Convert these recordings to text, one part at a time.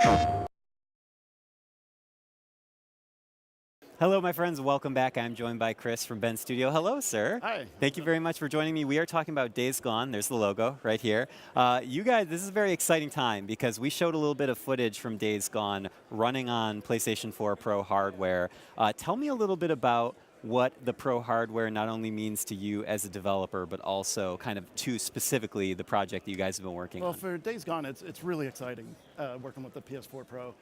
Hello, my friends. Welcome back. I'm joined by Chris from Ben Studio. Hello, sir. Hi. Thank you very much for joining me. We are talking about Days Gone. There's the logo right here. You guys, this is a very exciting time because we showed a little bit of footage from Days Gone running on PlayStation 4 Pro hardware. Tell me a little bit about what the Pro hardware not only means to you as a developer, but also kind of to specifically the project that you guys have been working on. Well, for Days Gone, it's really exciting working with the PS4 Pro.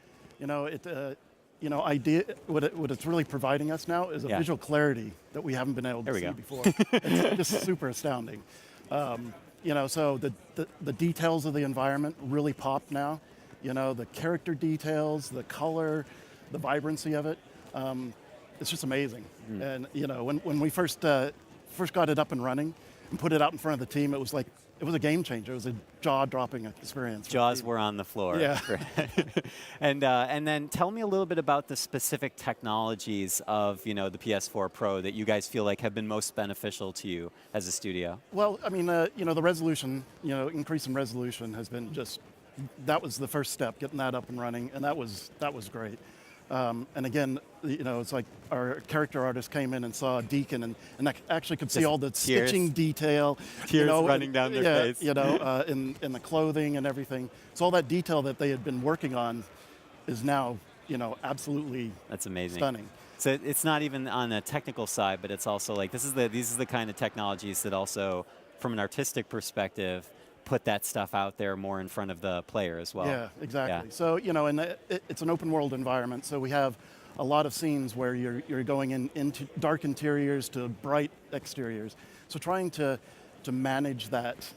What it's really providing us now is a visual clarity that we haven't been able to see before. It's just super astounding. So the details of the environment really pop now. The character details, the color, the vibrancy of it. It's just amazing. And when we first got it up and running and put it out in front of the team, it was a game changer. It was a jaw-dropping experience. Jaws were on the floor. Yeah. and then tell me a little bit about the specific technologies of the PS4 Pro that you guys feel like have been most beneficial to you as a studio. Well, I mean, the resolution, increase in resolution has been that was the first step, getting that up and running, and that was great. And again, it's like our character artist came in and saw Deacon and actually could see all the stitching detail. Tears running down their face. In the clothing and everything. So all that detail that they had been working on is now, absolutely That's amazing. Stunning. So it's not even on the technical side, but it's also like, these are the kind of technologies that also, from an artistic perspective, put that stuff out there more in front of the player as well. Yeah, exactly. Yeah. So, and it's an open world environment, so we have a lot of scenes where you're going into dark interiors to bright exteriors. So trying to manage that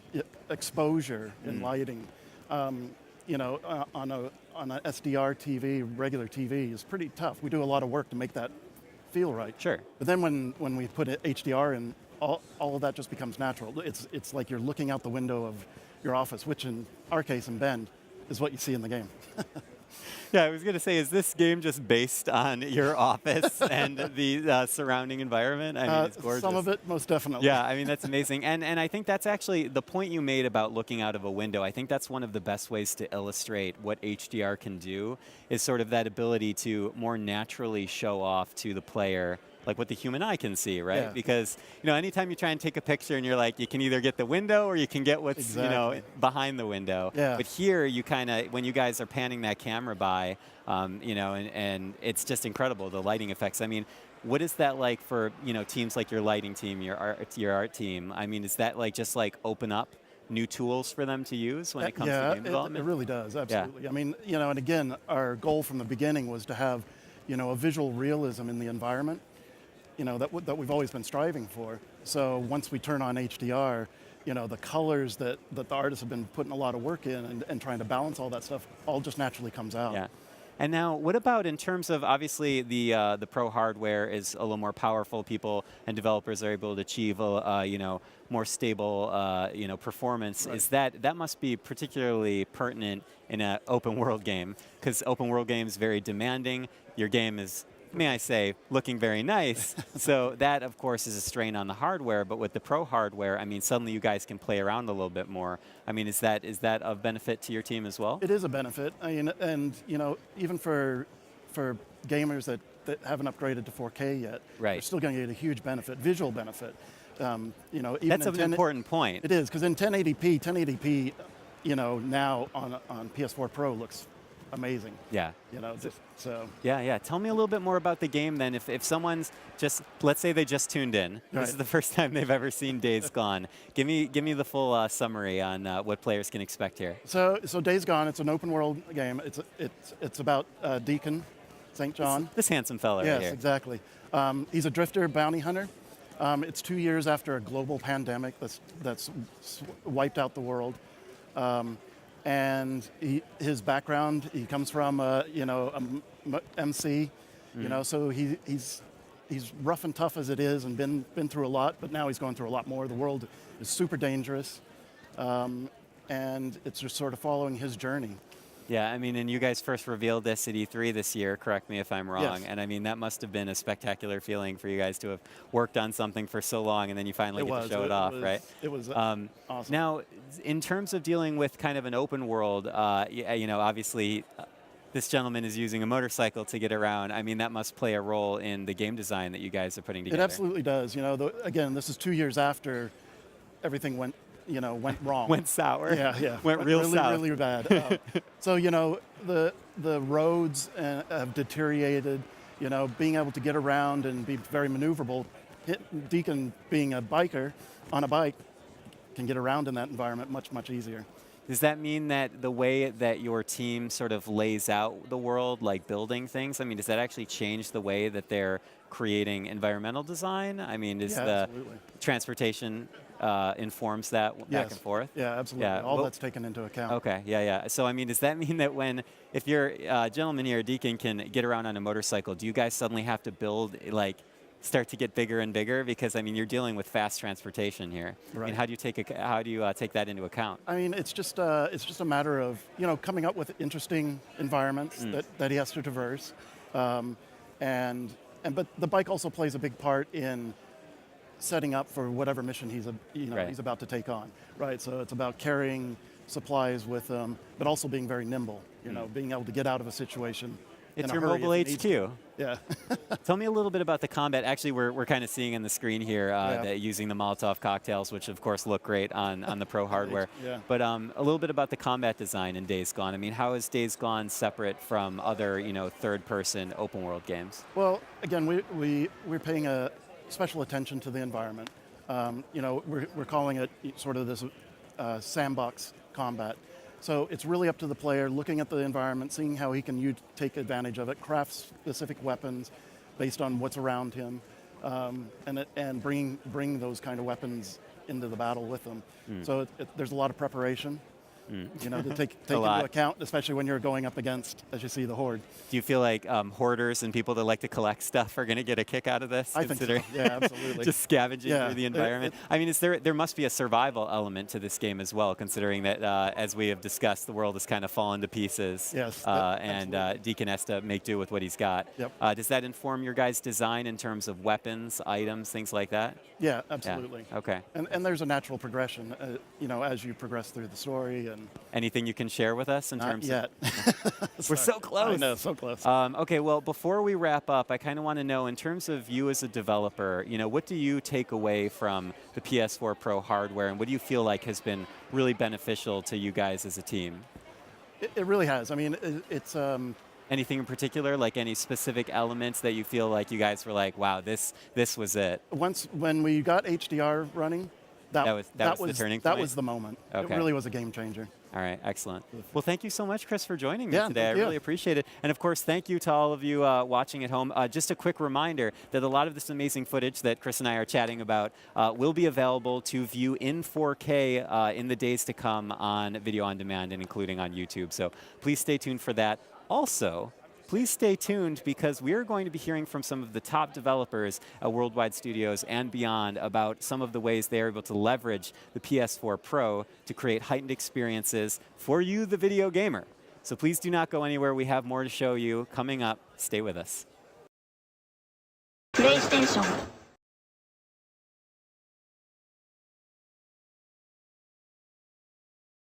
exposure and lighting, on a SDR TV, regular TV, is pretty tough. We do a lot of work to make that feel right. Sure. But then when we put HDR in, all of that just becomes natural. It's like you're looking out the window of your office, which in our case in Bend is what you see in the game. Yeah, I was going to say, is this game just based on your office and the surrounding environment? I mean, it's gorgeous. Some of it, most definitely. Yeah, I mean, that's amazing. And I think that's actually the point you made about looking out of a window. I think that's one of the best ways to illustrate what HDR can do, is sort of that ability to more naturally show off to the player like what the human eye can see, right? Yeah. Because anytime you try and take a picture and you're like, you can either get the window or you can get what's behind the window. Yeah. But here, you kind of, when you guys are panning that camera by, and it's just incredible, the lighting effects. I mean, what is that like for teams like your lighting team, your art team? I mean, is that like just like open up new tools for them to use when it comes to game development? It really does, absolutely. Yeah. I mean, and again, our goal from the beginning was to have, a visual realism in the environment, that we've always been striving for. So once we turn on HDR, the colors that the artists have been putting a lot of work in and trying to balance all that stuff all just naturally comes out. Yeah. And now, what about in terms of, obviously, the Pro hardware is a little more powerful. People and developers are able to achieve more stable performance. Right. Is that must be particularly pertinent in an open world game, because open world game is very demanding. Your game is, may I say, looking very nice. So that, of course, is a strain on the hardware. But with the Pro hardware, I mean, suddenly you guys can play around a little bit more. I mean, is that of benefit to your team as well? It is a benefit. I mean, and even for gamers that haven't upgraded to 4K yet, they're still going to get a huge benefit, visual benefit. Even that's an important point. It is, because in 1080p, now on PS4 Pro looks amazing. Yeah. So. Yeah. Tell me a little bit more about the game then. If someone's just, let's say they just tuned in. Right. This is the first time they've ever seen Days Gone. Give me the full summary on what players can expect here. So Days Gone, it's an open world game. It's about Deacon St. John. This handsome fella right here. Yes, exactly. He's a drifter bounty hunter. It's 2 years after a global pandemic that's wiped out the world. And his background, he comes from MC, so he's rough and tough as it is and been through a lot, but now he's going through a lot more. The world is super dangerous, and it's just sort of following his journey. Yeah, I mean, and you guys first revealed this at E3 this year, correct me if I'm wrong. Yes. And I mean, that must have been a spectacular feling for you guys to have worked on something for so long and then you finally get to show it off, right? It was awesome. Now, in terms of dealing with kind of an open world, obviously this gentleman is using a motorcycle to get around. I mean, that must play a role in the game design that you guys are putting together. It absolutely does. You know, again, this is 2 years after everything went wrong. Went sour. Yeah. Went real really, south. really bad. So, you know, the roads have deteriorated. You know, being able to get around and be very maneuverable. Deacon, being a biker on a bike, can get around in that environment much, much easier. Does that mean that the way that your team sort of lays out the world, like building things, I mean, does that actually change the way that they're creating environmental design? I mean, does the absolutely. Transportation informs that back and forth? Yeah, absolutely. Yeah. All that's taken into account. Okay, yeah. So, I mean, does that mean that if your gentleman here, Deacon, can get around on a motorcycle, do you guys suddenly have to build, like, start to get bigger and bigger? Because, I mean, you're dealing with fast transportation here. Right. I mean, how do you take that into account? I mean, it's just a matter of, you know, coming up with interesting environments that he has to traverse, but the bike also plays a big part in setting up for whatever mission he's about to take on, right? So it's about carrying supplies with him, but also being very nimble. You know, being able to get out of a situation. It's your mobile HQ. Yeah. Tell me a little bit about the combat. Actually, we're kind of seeing on the screen here that using the Molotov cocktails, which of course look great on the Pro hardware. Yeah. But a little bit about the combat design in Days Gone. I mean, how is Days Gone separate from other, you know, third-person open-world games? Well, again, we're paying a special attention to the environment. You know, we're calling it sort of this sandbox combat. So it's really up to the player looking at the environment, seeing how he can take advantage of it, craft specific weapons based on what's around him, and bring those kind of weapons into the battle with them. So there's a lot of preparation, you know, to take into account, especially when you're going up against, as you see, the Horde. Do you feel like hoarders and people that like to collect stuff are going to get a kick out of this? I think so. Yeah, absolutely. Just scavenging through the environment. I mean, there must be a survival element to this game as well, considering that, as we have discussed, the world has kind of fallen to pieces. Yes, and Deacon has to make do with what he's got. Yep. Does that inform your guys' design in terms of weapons, items, things like that? Yeah, absolutely. Yeah. Okay. And there's a natural progression, you know, as you progress through the story. And anything you can share with us in terms yet. We're so close. I know, so close. Okay, well, before we wrap up, I kind of want to know, in terms of you as a developer, you know, what do you take away from the PS4 Pro hardware, and what do you feel like has been really beneficial to you guys as a team? It really has. I mean, it's... Anything in particular, like any specific elements that you feel like you guys were like, wow, this was it? When we got HDR running, that was the turning point? That was the moment. Okay. It really was a game changer. All right, excellent. Well, thank you so much, Chris, for joining me today. I you. really appreciate it. And of course, thank you to all of you watching at home. Just a quick reminder that a lot of this amazing footage that Chris and I are chatting about will be available to view in 4K in the days to come on Video on Demand and including on YouTube. So please stay tuned for that. Also, please stay tuned, because we are going to be hearing from some of the top developers at Worldwide Studios and beyond about some of the ways they are able to leverage the PS4 Pro to create heightened experiences for you, the video gamer. So please do not go anywhere. We have more to show you coming up. Stay with us. PlayStation